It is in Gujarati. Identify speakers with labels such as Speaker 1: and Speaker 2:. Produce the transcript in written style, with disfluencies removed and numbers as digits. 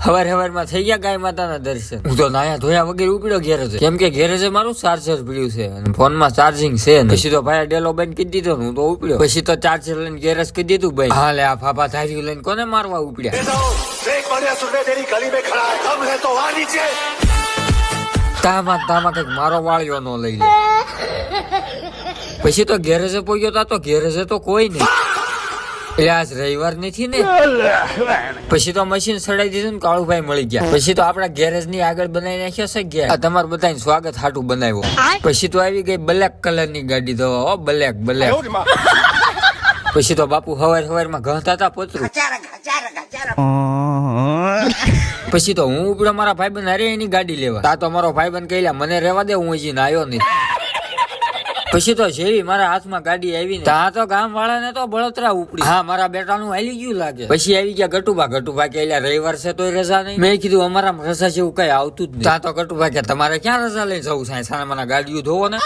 Speaker 1: હવાર માં થઈ ગયા ગાય માતાના દર્શન. હું તો નાયા ધોયા વગેરે ઉપડ્યો ગેરેજે, કેમ કે ગેરેજે મારું ચાર્જર પડ્યું છે અને ફોનમાં ચાર્જિંગ છે. પછી તો ભાઈ ડેલો બંધ કરી દીધો, હું તો ઉપડ્યો. પછી તો ચાર્જર લઈને ગેરેજ કરી દીધું ભાઈ. હા લે, આ ફાફા ધાર્યું લઈને કોને મારવા ઉપડ્યા? તામાં કઈક મારો વાળ્યો નો લઈ લે. પછી તો ગેરેજે પહોંચ્યો તો ગેરેજે તો કોઈ નહીં. એટલે આજ રવિવાર નથી ને. પછી તો મશીન સડાઈ દીધું ને કાળુભાઈ મળી ગયા. પછી તો આપડા ગેરેજ ની આગળ બનાવી નાખ્યો છે ગયા. તમારે બધાને સ્વાગત હાટું બનાવ્યો. પછી તો આવી ગઈ બ્લેક કલર ની ગાડી, તો બ્લેક. પછી તો બાપુ હવાર માં ઘતા હતા પોતરું. પછી તો હું ઉપડ્યો મારા ભાઈબંધ અરે એની ગાડી લેવા. તા તો મારો ભાઈબંધ કહ્યા મને રેવા દે, હું હજી નાયો નહીં. પછી તો જેવી મારા હાથમાં ગાડી આવી ને ત્યાં તો ગામ વાળા ને તો બળતરા ઉપડી. હા, મારા બેટા નું હાલી ગયું લાગે. પછી આવી ગયા ગટુભા કે રવિવાર છે તોય રજા નહીં. મેં કીધું અમારા રજા જેવું કઈ આવતું જ નહીં. ત્યાં તો ગટુભા કે તમારે ક્યાં રજા લઈને જવું છે? સાના મને ગાડીઓ ધોવો ને.